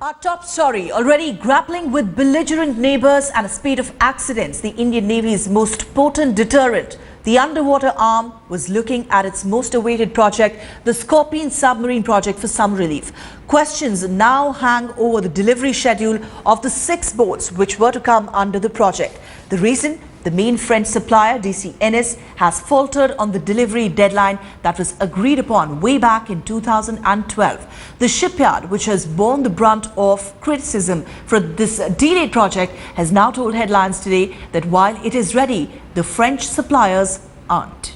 Our top story, already grappling with belligerent neighbors and a spate of accidents, the Indian Navy's most potent deterrent, the underwater arm, was looking at its most awaited project, the Scorpene submarine project for some relief. Questions now hang over the delivery schedule of the 6 boats which were to come under the project. The reason? The main French supplier, DCNS, has faltered on the delivery deadline that was agreed upon way back in 2012. The shipyard, which has borne the brunt of criticism for this delayed project, has now told headlines today that while it is ready, the French suppliers aren't.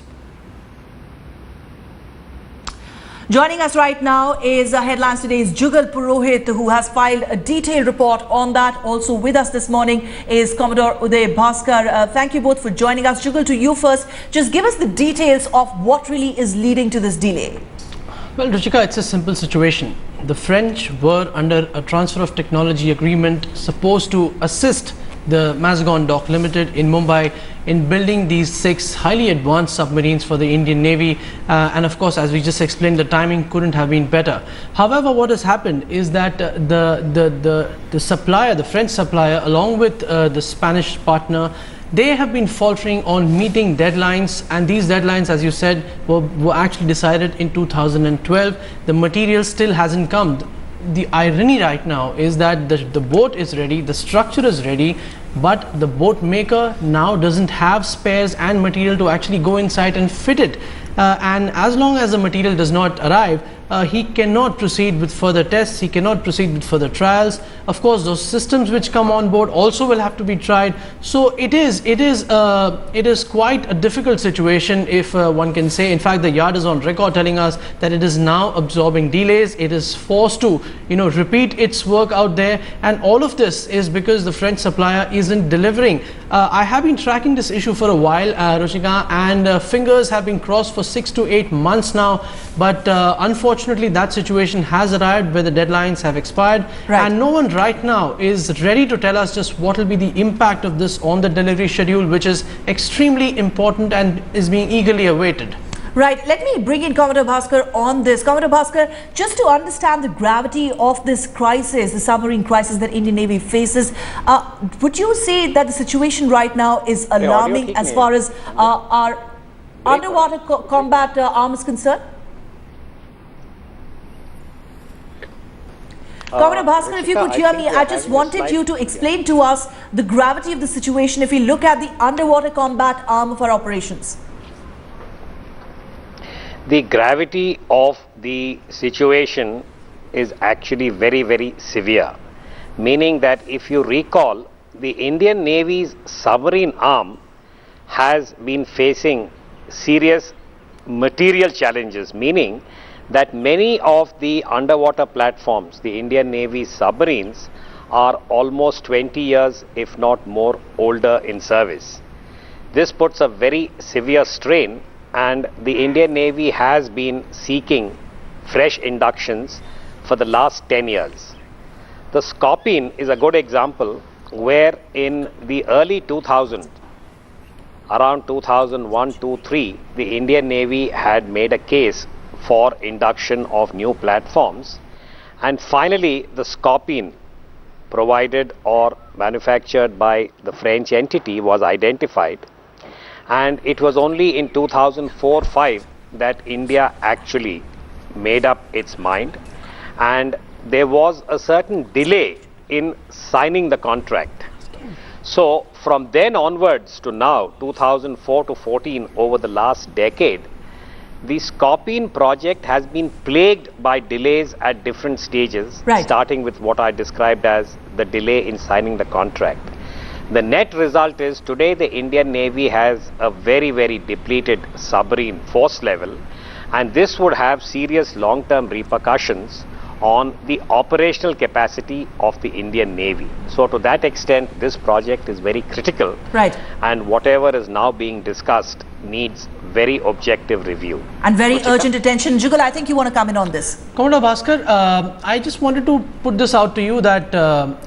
Joining us right now is Headlines Today's Jugal Purohit, who has filed a detailed report on that. Also with us this morning is Commodore Uday Bhaskar. Thank you both for joining us. Jugal, to you first. Just give us the details of what really is leading to this delay. Well, Ruchika, it's a simple situation. The French were under a transfer of technology agreement supposed to assist the Mazagon Dock Limited in Mumbai in building these 6 highly advanced submarines for the Indian Navy, and of course, as we just explained, the timing couldn't have been better. However, what has happened is that the supplier, the French supplier, along with the Spanish partner, they have been faltering on meeting deadlines, and these deadlines, as you said, were actually decided in 2012. The material still hasn't come. The irony right now is that the boat is ready, the structure is ready, but the boat maker now doesn't have spares and material to actually go inside and fit it. And as long as the material does not arrive, he cannot proceed with further tests, he cannot proceed with further trials. Of course, those systems which come on board also will have to be tried. So it is quite a difficult situation, if one can say. In fact, the yard is on record telling us that it is now absorbing delays. It is forced to, repeat its work out there, and all of this is because the French supplier isn't delivering. I have been tracking this issue for a while, Ruchika, and fingers have been crossed for 6 to 8 months now, but unfortunately that situation has arrived where the deadlines have expired, and no one right now is ready to tell us just what will be the impact of this on the delivery schedule, which is extremely important and is being eagerly awaited. Right, let me bring in Commodore Bhaskar on this. Commodore Bhaskar, just to understand the gravity of this crisis, the submarine crisis that Indian Navy faces, would you say that the situation right now is alarming as far as our underwater combat arm is concerned? Commodore Bhaskar, if you could hear me, I just wanted you to explain to us the gravity of the situation if we look at the underwater combat arm of our operations. The gravity of the situation is actually very, very severe, meaning that if you recall, the Indian Navy's submarine arm has been facing serious material challenges, meaning that many of the underwater platforms, the Indian Navy submarines, are almost 20 years, if not more, older in service. This puts a very severe strain, and the Indian Navy has been seeking fresh inductions for the last 10 years. The Scorpene is a good example, where in the early 2000s, around 2001, 2, 3, the Indian Navy had made a case for induction of new platforms, and finally the Scorpene, provided or manufactured by the French entity, was identified, and it was only in 2004-5 that India actually made up its mind, and there was a certain delay in signing the contract. So from then onwards to now, 2004 to 14, over the last decade, the Scorpene project has been plagued by delays at different stages, starting with what I described as the delay in signing the contract. The net result is today the Indian Navy has a very, very depleted submarine force level, and this would have serious long-term repercussions on the operational capacity of the Indian Navy. So to that extent, this project is very critical, and whatever is now being discussed needs very objective review. And very urgent attention. Jugal, I think you want to come in on this. Commodore Bhaskar, I just wanted to put this out to you that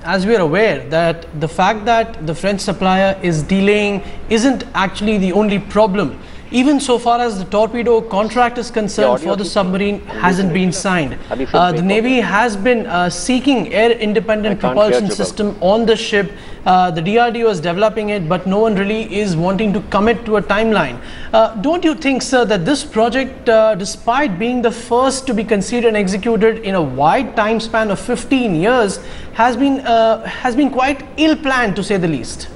as we are aware that the fact that the French supplier is delaying isn't actually the only problem. even so far as the torpedo contract is concerned for the submarine hasn't been signed. The Navy has been seeking air independent propulsion system on the ship. The DRDO is developing it, but no one really is wanting to commit to a timeline. Don't you think, sir, that this project, despite being the first to be conceived and executed in a wide time span of 15 years, has been quite ill planned, to say the least?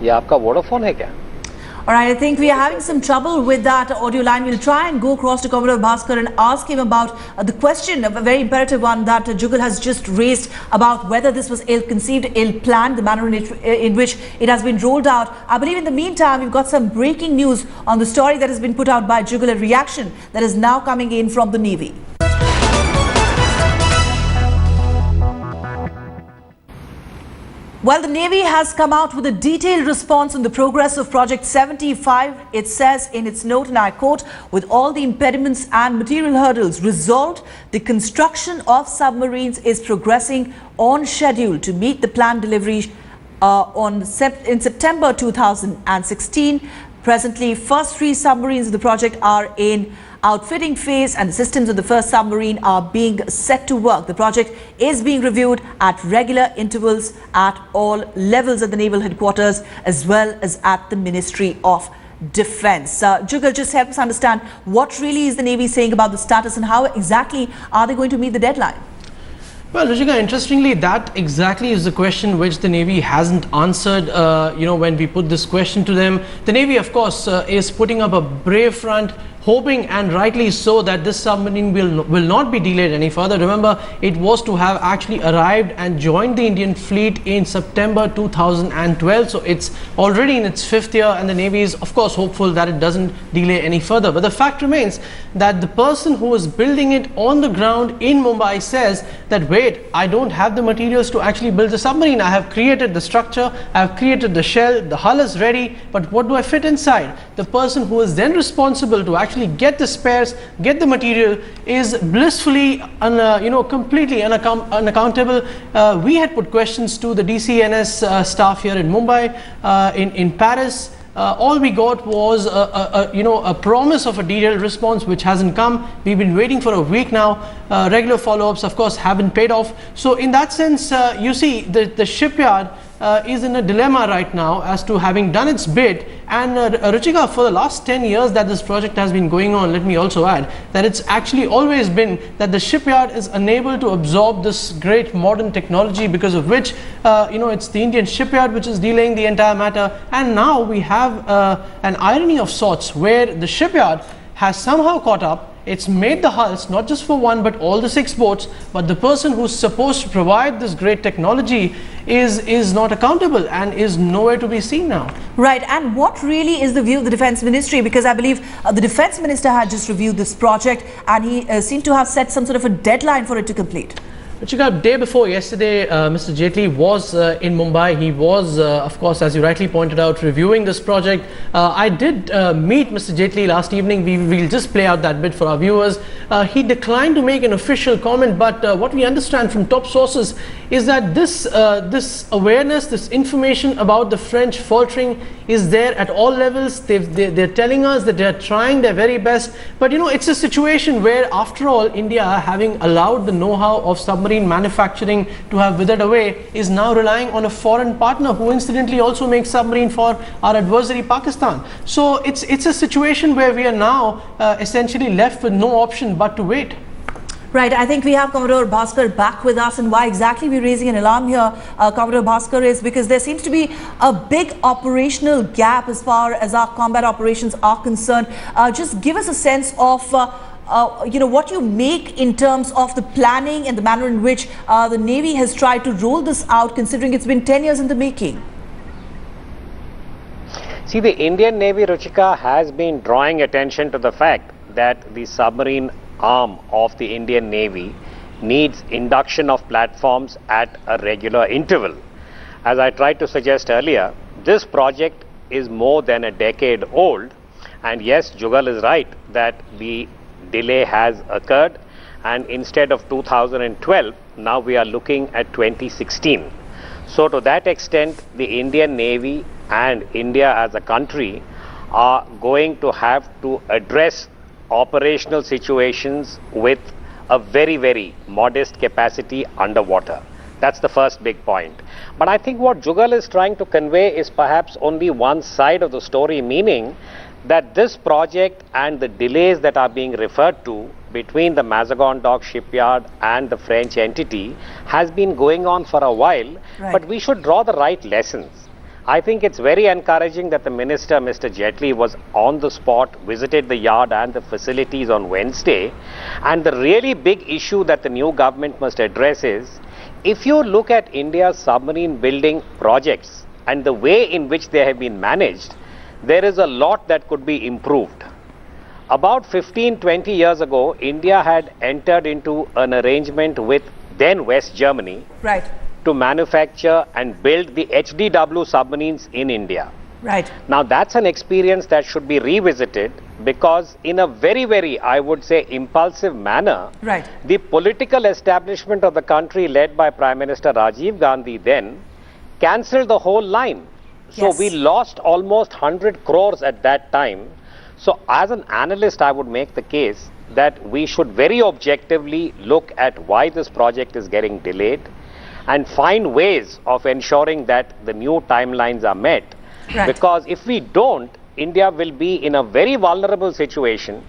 ये आपका Vodafone है क्या? All right, I think we are having some trouble with that audio line. We'll try and go across to Commodore Bhaskar and ask him about the question, a very imperative one that Jugal has just raised about whether this was ill-conceived, ill-planned, the manner in which it has been rolled out. I believe in the meantime, we've got some breaking news on the story that has been put out by Jugal, a reaction that is now coming in from the Navy. Well, the Navy has come out with a detailed response on the progress of Project 75. It says in its note, and I quote, "With all the impediments and material hurdles resolved, the construction of submarines is progressing on schedule to meet the planned delivery in September 2016. Presently, first 3 submarines of the project are in outfitting phase and the systems of the first submarine are being set to work. The project is being reviewed at regular intervals at all levels at the Naval Headquarters as well as at the Ministry of Defence." Jugal, just help us understand what really is the Navy saying about the status and how exactly are they going to meet the deadline? Well, Ruchika, interestingly, that exactly is the question which the Navy hasn't answered. When we put this question to them, the Navy, of course, is putting up a brave front, hoping, and rightly so, that this submarine will not be delayed any further. Remember, it was to have actually arrived and joined the Indian fleet in September 2012. So it's already in its 5th year, and the Navy is, of course, hopeful that it doesn't delay any further. But the fact remains that the person who is building it on the ground in Mumbai says that, wait, I don't have the materials to actually build the submarine. I have created the structure, I have created the shell, the hull is ready, but what do I fit inside? The person who is then responsible to actually get the spares, get the material, is blissfully, completely unaccountable. We had put questions to the DCNS staff here in Mumbai, in Paris. All we got was a promise of a detailed response which hasn't come. We've been waiting for a week now. Regular follow-ups, of course, haven't paid off. So in that sense, you see, the shipyard is in a dilemma right now as to having done its bid. And Ruchika, for the last 10 years that this project has been going on, let me also add that it's actually always been that the shipyard is unable to absorb this great modern technology, because of which it's the Indian shipyard which is delaying the entire matter. And now we have an irony of sorts where the shipyard has somehow caught up. It's made the hulls, not just for one, but all the 6 boats. But the person who's supposed to provide this great technology is not accountable and is nowhere to be seen now. Right. And what really is the view of the Defence Ministry? Because I believe the Defence Minister had just reviewed this project and he seemed to have set some sort of a deadline for it to complete. Ruchika, day before yesterday, Mr. Jaitley was in Mumbai. He was, of course, as you rightly pointed out, reviewing this project. I did meet Mr. Jaitley last evening. We'll just play out that bit for our viewers. He declined to make an official comment, but what we understand from top sources is that this awareness, this information about the French faltering is there at all levels. They're telling us that they're trying their very best. But, it's a situation where, after all, India, having allowed the know-how of submarine manufacturing to have withered away, is now relying on a foreign partner who incidentally also makes submarine for our adversary Pakistan. So it's a situation where we are now essentially left with no option but to wait. Right. I think we have Commodore Bhaskar back with us, and why exactly we're raising an alarm here, Commodore Bhaskar, is because there seems to be a big operational gap as far as our combat operations are concerned. Just give us a sense of what you make in terms of the planning and the manner in which the Navy has tried to roll this out, considering it's been 10 years in the making. See, the Indian Navy, Ruchika, has been drawing attention to the fact that the submarine arm of the Indian Navy needs induction of platforms at a regular interval. As I tried to suggest earlier, this project is more than a decade old, and yes, Jugal is right that the delay has occurred, and instead of 2012, now we are looking at 2016. So to that extent, the Indian Navy and India as a country are going to have to address operational situations with a very, very modest capacity underwater. That's the first big point. But I think what Jugal is trying to convey is perhaps only one side of the story, meaning that this project and the delays that are being referred to between the Mazagon Dock shipyard and the French entity has been going on for a while, but we should draw the right lessons. I think it's very encouraging that the minister, Mr. Jaitley, was on the spot, visited the yard and the facilities on Wednesday. And the really big issue that the new government must address is, if you look at India's submarine building projects and the way in which they have been managed, there is a lot that could be improved. About 15-20 years ago, India had entered into an arrangement with then West Germany to manufacture and build the HDW submarines in India. Now that's an experience that should be revisited, because in a very, very, I would say, impulsive manner, the political establishment of the country led by Prime Minister Rajiv Gandhi then cancelled the whole line. So we lost almost 100 crores at that time. So as an analyst, I would make the case that we should very objectively look at why this project is getting delayed and find ways of ensuring that the new timelines are met. Because if we don't, India will be in a very vulnerable situation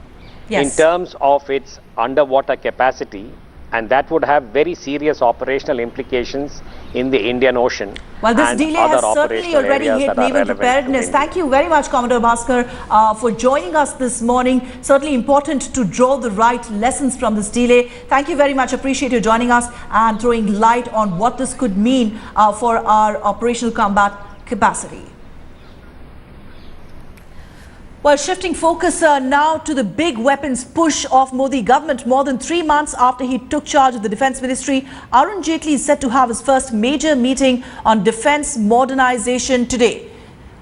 in terms of its underwater capacity, and that would have very serious operational implications in the Indian Ocean. Well, this delay has certainly already hit naval preparedness. Thank you very much, Commodore Bhaskar, for joining us this morning. Certainly important to draw the right lessons from this delay. Thank you very much. Appreciate you joining us and throwing light on what this could mean for our operational combat capacity. Well, shifting focus now to the big weapons push of Modi government. More than 3 months after he took charge of the Defence Ministry, Arun Jaitley is set to have his first major meeting on defence modernisation today.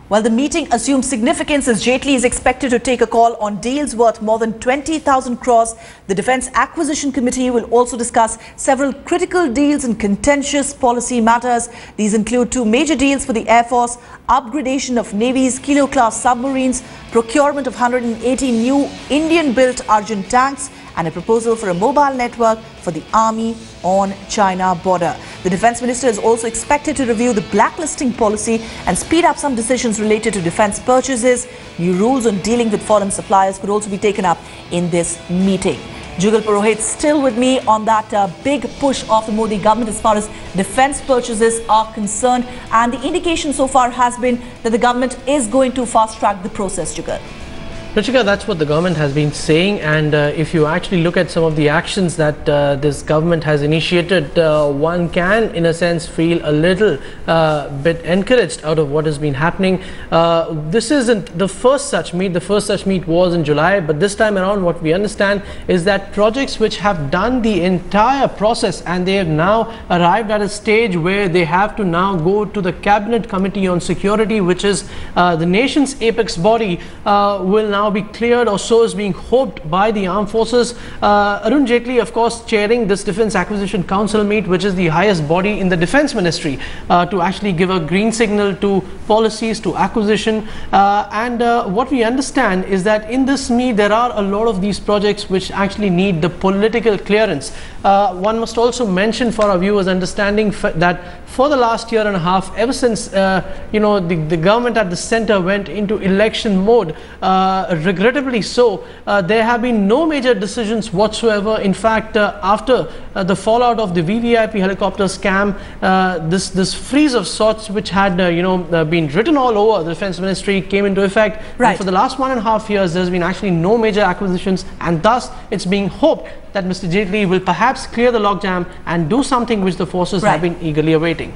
Well, the meeting assumes significance as Jaitley is expected to take a call on deals worth more than 20,000 crores. The Defence Acquisition Committee will also discuss several critical deals and contentious policy matters. These include 2 major deals for the Air Force, upgradation of Navy's Kilo-class submarines, procurement of 180 new Indian-built Arjun tanks, and a proposal for a mobile network for the Army on China border. The Defence Minister is also expected to review the blacklisting policy and speed up some decisions related to defence purchases. New rules on dealing with foreign suppliers could also be taken up in this meeting. Jugal Purohit still with me on that big push of the Modi government as far as defence purchases are concerned. And the indication so far has been that the government is going to fast-track the process, Jugal. Rachika, that's what the government has been saying, and if you actually look at some of the actions that this government has initiated, one can in a sense feel a little bit encouraged out of what has been happening. This isn't the first such meet. The first such meet was in July, but this time around what we understand is that projects which have done the entire process and they have now arrived at a stage where they have to now go to the Cabinet Committee on Security, which is the nation's apex body, will now be cleared, or so is being hoped by the armed forces. Arun Jaitley, of course, chairing this Defence Acquisition Council meet, which is the highest body in the Defence Ministry, to actually give a green signal to policies, to acquisition. And what we understand is that in this meet, there are a lot of these projects which actually need the political clearance. One must also mention for our viewers' understanding that for the last year and a half, ever since the government at the centre went into election mode, regrettably so, there have been no major decisions whatsoever. In fact, after the fallout of the VVIP helicopter scam, this freeze of sorts which had been written all over the Defence Ministry came into effect. And for the last 1.5 years, there's been actually no major acquisitions, and thus it's being hoped that Mr. Jaitley will perhaps clear the logjam and do something which the forces have been eagerly awaiting.